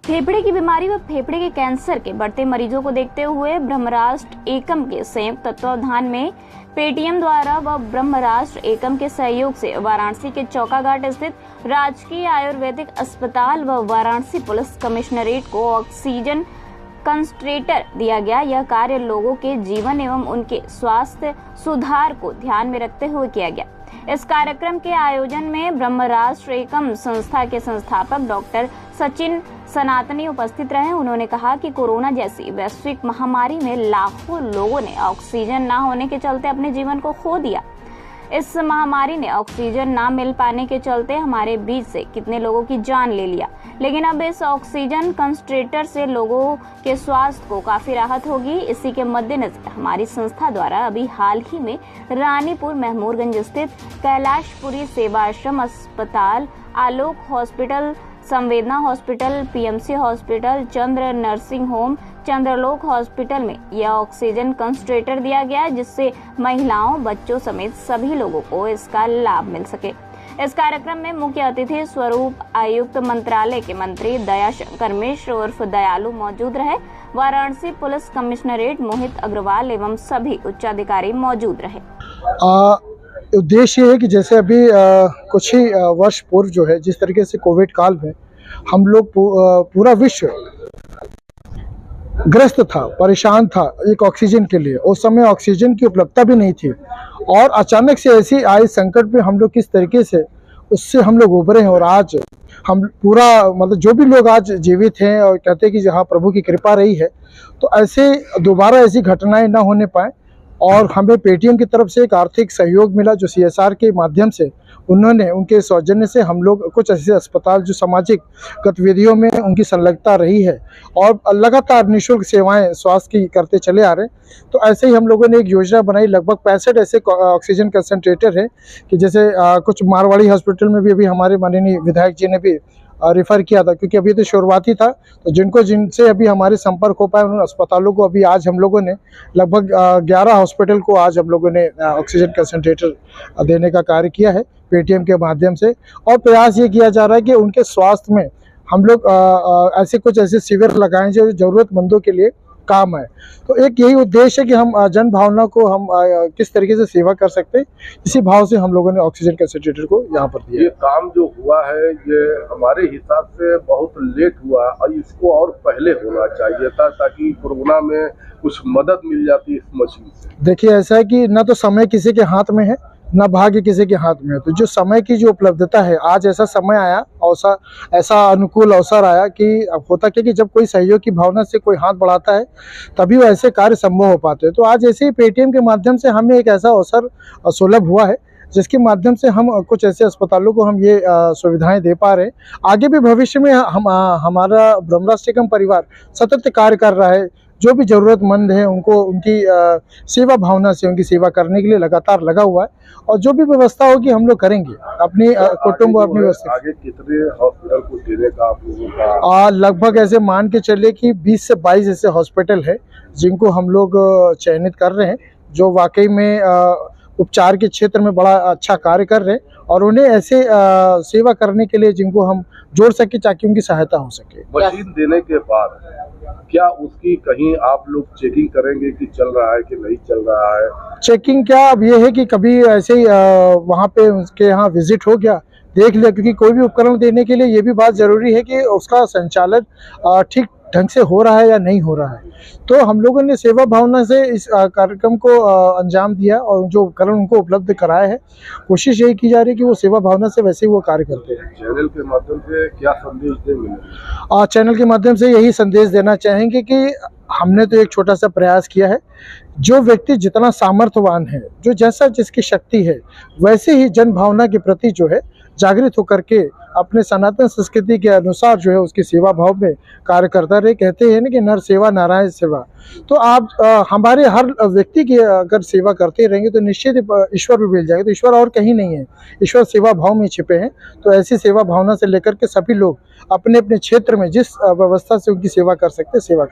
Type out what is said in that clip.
फेफड़े की बीमारी व फेफड़े के कैंसर के बढ़ते मरीजों को देखते हुए ब्रह्मराष्ट्र एकम के संयुक्त तत्वावधान में पेटीएम द्वारा व ब्रह्मराष्ट्र एकम के सहयोग से वाराणसी के चौकाघाट स्थित राजकीय आयुर्वेदिक अस्पताल व वाराणसी पुलिस कमिश्नरेट को ऑक्सीजन कंसंट्रेटर दिया गया। यह कार्य लोगों के जीवन एवं उनके स्वास्थ्य सुधार को ध्यान में रखते हुए किया गया। इस कार्यक्रम के आयोजन में ब्रह्मराष्ट्र एकम संस्था के संस्थापक डॉक्टर सचिन सनातनी उपस्थित रहे। उन्होंने कहा कि कोरोना जैसी वैश्विक महामारी में लाखों लोगों ने ऑक्सीजन न होने के चलते अपने जीवन को खो दिया। इस महामारी ने ऑक्सीजन न मिल पाने के चलते हमारे बीच से कितने लोगों की जान ले लिया, लेकिन अब इस ऑक्सीजन कंसंट्रेटर से लोगों के स्वास्थ्य को काफी राहत होगी। इसी के मद्देनजर हमारी संस्था द्वारा अभी हाल ही में रानीपुर महमूदगंज स्थित कैलाशपुरी सेवाश्रम अस्पताल, आलोक हॉस्पिटल, संवेदना हॉस्पिटल, पीएमसी हॉस्पिटल, चंद्र नर्सिंग होम, चंद्रलोक हॉस्पिटल में यह ऑक्सीजन कंसंट्रेटर दिया गया, जिससे महिलाओं, बच्चों समेत सभी लोगों को इसका लाभ मिल सके। इस कार्यक्रम में मुख्य अतिथि स्वरूप आयुक्त मंत्रालय के मंत्री दयाशंकर मिश्र उर्फ दयालु मौजूद रहे। वाराणसी पुलिस कमिश्नरेट मोहित अग्रवाल एवं सभी उच्चाधिकारी मौजूद रहे। उद्देश्य है कि जैसे अभी कुछ ही वर्ष पूर्व जो है, जिस तरीके से कोविड काल में हम लोग पूरा विश्व ग्रस्त था, परेशान था एक ऑक्सीजन के लिए। उस समय ऑक्सीजन की उपलब्धता भी नहीं थी और अचानक से ऐसी आई संकट में हम लोग किस तरीके से उससे हम लोग उभरे हैं। और आज हम पूरा मतलब जो भी लोग आज जीवित हैं और कहते हैं कि जहाँ प्रभु की कृपा रही है, तो ऐसे दोबारा ऐसी घटनाएं ना होने पाए। और हमें पेटीएम की तरफ से एक आर्थिक सहयोग मिला, जो सीएसआर के माध्यम से उन्होंने उनके सौजन्य से हम लोग कुछ ऐसे अस्पताल जो सामाजिक गतिविधियों में उनकी संलग्नता रही है और लगातार निःशुल्क सेवाएं स्वास्थ्य की करते चले आ रहे हैं। तो ऐसे ही हम लोगों ने एक योजना बनाई। लगभग 65 ऐसे ऑक्सीजन कंसंट्रेटर है कि जैसे कुछ मारवाड़ी हॉस्पिटल में भी अभी हमारे माननीय विधायक जी ने भी रेफर किया था, क्योंकि अभी तो शुरुआती था। तो जिनसे अभी हमारे संपर्क हो पाए उन अस्पतालों को अभी आज हम लोगों ने लगभग 11 हॉस्पिटल को आज हम लोगों ने ऑक्सीजन कंसंट्रेटर देने का कार्य किया है पेटीएम के माध्यम से। और प्रयास ये किया जा रहा है कि उनके स्वास्थ्य में हम लोग ऐसे कुछ ऐसे शिविर लगाएं जो जरूरतमंदों के लिए काम है। तो एक यही उद्देश्य है कि हम जन भावना को हम किस तरीके से सेवा कर सकते हैं, इसी भाव से हम लोगों ने ऑक्सीजन कंसंट्रेटर को यहाँ पर दिया। ये काम जो हुआ है ये हमारे हिसाब से बहुत लेट हुआ और इसको और पहले होना चाहिए था, ताकि कोरोना में कुछ मदद मिल जाती इस मशीन से। देखिए, ऐसा है कि न तो समय किसी के हाथ में है, न भाग्य किसी के हाथ में है। तो जो समय की जो उपलब्धता है, आज ऐसा समय आया, ऐसा अनुकूल अवसर आया कि अब होता क्या कि जब कोई सहयोग की भावना से कोई हाथ बढ़ाता है तभी वो ऐसे कार्य संभव हो पाते हैं। तो आज ऐसे ही पेटीएम के माध्यम से हमें एक ऐसा अवसर सुलभ हुआ है, जिसके माध्यम से हम कुछ ऐसे अस्पतालों को हम ये सुविधाएं दे पा रहे हैं। आगे भी भविष्य में हमारा ब्रह्मराष्ट्र एकम परिवार सतत कार्य कर रहा है। जो भी जरूरतमंद है उनको उनकी सेवा भावना से उनकी सेवा करने के लिए लगातार लगा हुआ है। और जो भी व्यवस्था होगी हम लोग करेंगे अपनी कुटुंब अपनी व्यवस्था। आगे कितने हॉस्पिटल को देने का आप लोगों का? लगभग ऐसे मान के चले कि 20 से 22 ऐसे हॉस्पिटल है जिनको हम लोग चयनित कर रहे हैं, जो वाकई में उपचार के क्षेत्र में बड़ा अच्छा कार्य कर रहे हैं और उन्हें ऐसे सेवा करने के लिए जिनको हम जोड़ सके ताकि उनकी सहायता हो सके। मशीन देने के बाद क्या उसकी कहीं आप लोग चेकिंग करेंगे कि चल रहा है कि नहीं चल रहा है? चेकिंग क्या, अब ये है कि कभी ऐसे ही वहाँ पे उनके यहाँ विजिट हो गया, देख लिया, क्योंकि कोई भी उपकरण देने के लिए ये भी बात जरूरी है कि उसका संचालन ठीक ढंग से हो रहा है या नहीं हो रहा है। तो हम लोगों ने सेवा भावना से इस कार्यक्रम को अंजाम दिया और जो उपकरण उनको उपलब्ध कराए हैं, कोशिश यही की जा रही है कि वो सेवा भावना से वैसे ही वो कार्य करते हैं। चैनल के माध्यम से क्या संदेश देंगे? चैनल के माध्यम से यही संदेश देना चाहेंगे कि हमने तो एक छोटा सा प्रयास किया है। जो व्यक्ति जितना सामर्थ्यवान है, जो जैसा जिसकी शक्ति है, वैसे ही जन भावना के प्रति जो है जागृत होकर के अपने सनातन संस्कृति के अनुसार जो है उसकी सेवा भाव में कार्य करता रहे। कहते हैं ना कि नर सेवा नारायण सेवा। तो आप हमारे हर व्यक्ति की अगर सेवा करते रहेंगे तो निश्चित ईश्वर भी मिल जाएगा। तो ईश्वर और कहीं नहीं है, ईश्वर सेवा भाव में छिपे हैं। तो ऐसी सेवा भावना से लेकर के सभी लोग अपने अपने क्षेत्र में जिस व्यवस्था से उनकी सेवा कर सकते हैं सेवा